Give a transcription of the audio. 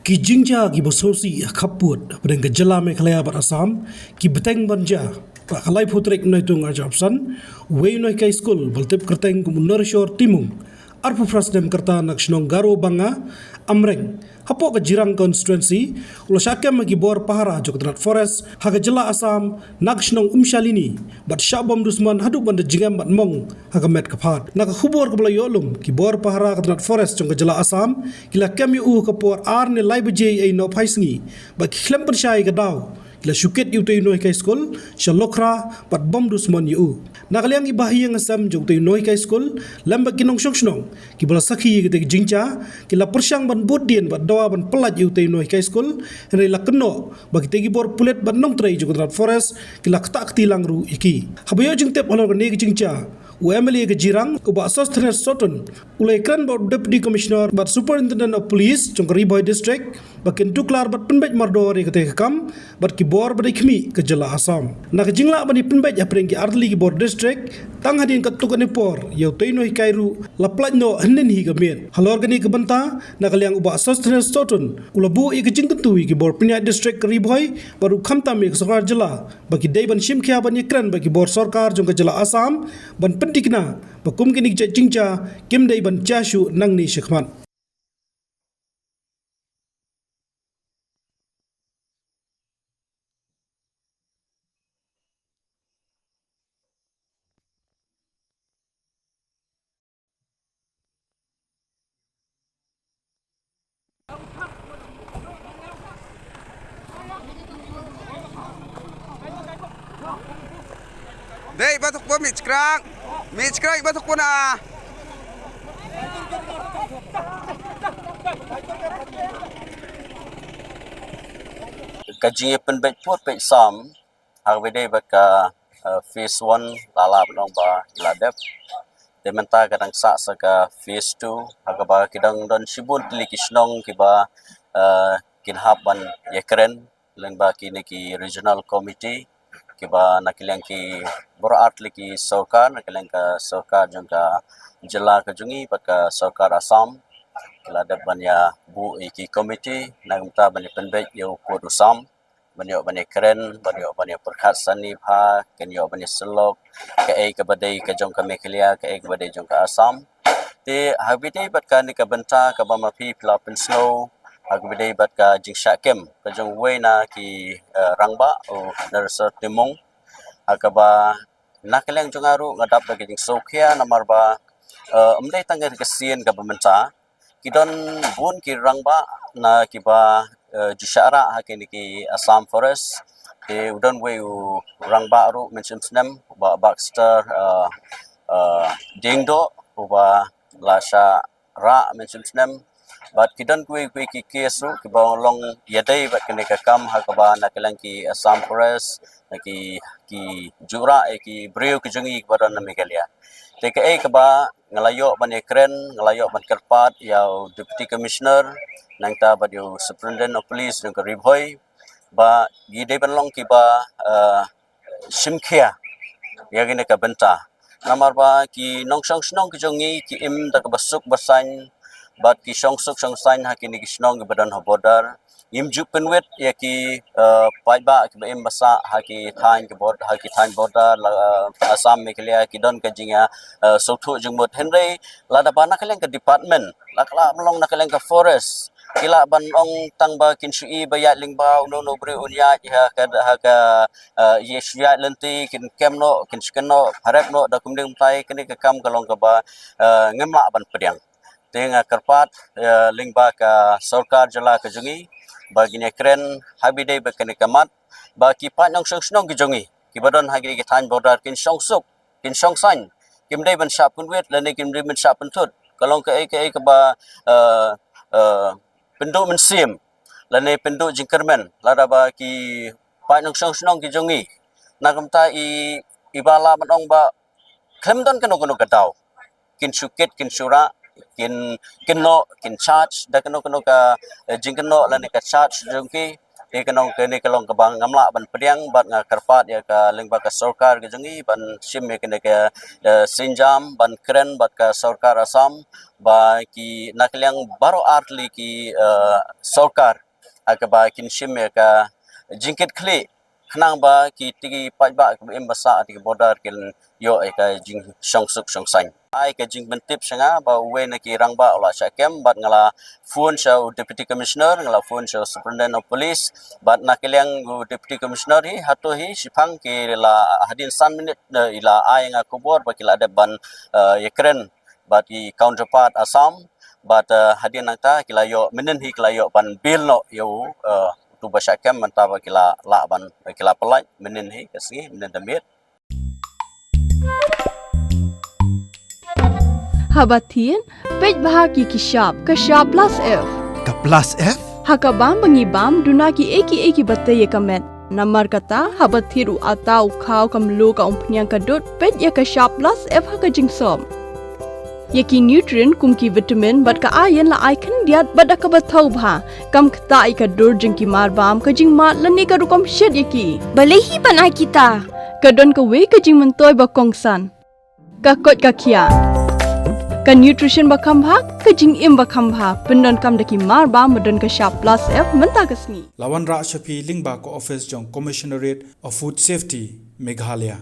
Ki jingja ki bososi khaput pada gejala Meghalaya bat Assam ki beteng banja pa kalai putrek noi tung arjapsan wei noi kai school baltep kerteng kumunor shor timung arpu frasdem kerta nak shnong garo banga amreng hapo ke jirang constituency ulo syakem ki bor pahara jokdrat forest haga jela Assam nak shnong umshalini bat syabom dusman hadu banda jingam bat mong haga met kaphat nak khubor ke yolum ki bor pahara jokdrat forest jong jela Assam kila kemi kapor arne lai bje ai no phaisngi ba khlem per shai gadaw kila syuket yu tei noi kai skol shalokra pat bom dusman yu nakaliang ibahiyang asam jong tei noi kai skol lamba kinong shokshnong ki bala sakhi ke jingcha kila persyang ban bodien bat dawa ban pelat yu tei noi kai skol henry la keno bagi tegi bor pulet ban nong trai jong drat forest kila ktak tilang ru iki habayo jing tep olor ne jingcha UMLA ke jirang ko ba sos thres soton ulai kran ba deputy commissioner bat superintendent of police jong Riboy district bakin tuklar bat penbet mardor ke te kam bat ki bor ba khmi ke jela Assam nak jingla bani penbet ya preng ki ardli ki bor district tang hadin ka tukane por yo toino hikairu la plajno hanin hi gamen halor gani ke banta nak liang uba sos thres soton ulabu i ke jingtu ki bor pinya district Riboy baru khamta me sarkar jela baki deiban shimkhia bani kran baki bor sarkar jong ke jela Assam ban pentikna bakum kini jingcha kim deiban chashu nangni shikman Dei batuk po mitch crack batuk po na. Kaji penbet put pet sam harvede baka phase 1 lala nong ba ladep dementa kadang sa saka phase 2 agaba kidang don shibun tilikisnong kiba kinhaban yekren lengba kini ki regional committee kiba nakilang ki borat liki sarkar nakilang ka sarkar jangka jela kajungi baka sarkar Assam ladep banya bu iki committee nagmta bani penbet yo kodusam banyak banyak keren banyak perkat sani pha kenyo banyak selok ke badai ke jong ka Meghalaya ke badai jong ka Assam te habite bat ka ni ka benta ka bama pi plapen snow habite bat ka jingsha kem ka jong wena ki rangba o narsa timong akaba nakaleng jong aru ngadap ka jing sokhia namarba umdai tangger ka sien ka benta kidon bun ki rangba na kiba jusyara hakini ki Assam Forest ke udon we rang baru mention snem ba Baxter dingdo uba lasha ra mention snem bat kidon we ki kesu ki long yadai bat kene ka kam hakaba nakalang ki Assam Forest ki jura ki breu ki jungi badan Meghalaya TKA kaba ngalayo ban ekren ngalayo ban kerpat yau deputy commissioner nangta badio superintendent of police ng Riboy ba gide banlong kiba shimkhia yagine ka benta namar ba ki nongsong snong ki jongi ki im da basuk basan bat ki songsuk songsain hakini ki snong badan border im jupenwet ya ki paiba ki im basa haki thain ki border haki thain border Assam Meghalaya ki don ka jinga sothu jungmot henry lada bana kaleng ka department lakla melong nakaleng ka forest kila ban ong tangba kinsui bayat lingba uno bre unya ha ka yesya lenti kin kemno kin skeno harap no da kumding tai kini ka kam kalong ka ba ngemla ban pediang tenga kerpat lingba ka sarkar jala ka jungi bagine kren habide bekene kamat ba ki pa nong song ki jongi ki badon hagi ki than border kin songsuk kin songsan kimdai ban sap kun wet lene kimdai ban sap pentut kalong ka ka ba penduk mensim lene penduk jingkermen lada ba ki pa nong song ki jongi nakamta ibala manong ba klemdon keno kadaw kin suket kin sura kin no kin charge da keno ka jingkeno lane ka charge jongki ikanong kini kalong kabang ngamla ban pediang bat nga karpat ya ka lengba ka sarkar ke jengi ban sim ya kene ka sinjam ban kren bat ka sarkar Assam ba ki nakliang baro artli ki sarkar akaba kin sim ya ka jingkit kli khnang ba ki tigi pajba embasa ti border kin yo ka jing songsuk songsang ai ka jing bentip sanga ba we na ki rangba ola syakem bat ngala phone show deputy commissioner ngala phone show superintendent of police bat nakiliang deputy commissioner hi hatu hi sipang ki la hadin san minute ila ai nga kubor ba kila ada ban yekren bat i counterpart Assam bat hadin nangta kila yo menen hi kila yo ban bill no yo tu ba syakem mantaba kila la ban kila pelai menen hi kasih menen damit Habatin, pej bahagi kishap plus F. Ka plus F? Hakabam bangibam dunaki eki batai kamet. Namar kata habathiru atau kau kamlu ka umpnyang kadut pej ya kishap plus F haka jingsom. Yaki nutrient kumki vitamin bat ka ayan la icon diat bat ka bathau bha kam kta ka dur jingki marbam ka jingma lani ka rukom shed yaki. Balehi panai kita. Kadon ka we ka jing mentoy ba kongsan. Ka kot ka kia. Ka nutrition ba khambha ka jing im ba khambha pendon kam daki marba modon ka sharp plus F menta kasni. Lawan Ra Shafi Lingba ko office jong Commissionerate of Food Safety Meghalaya.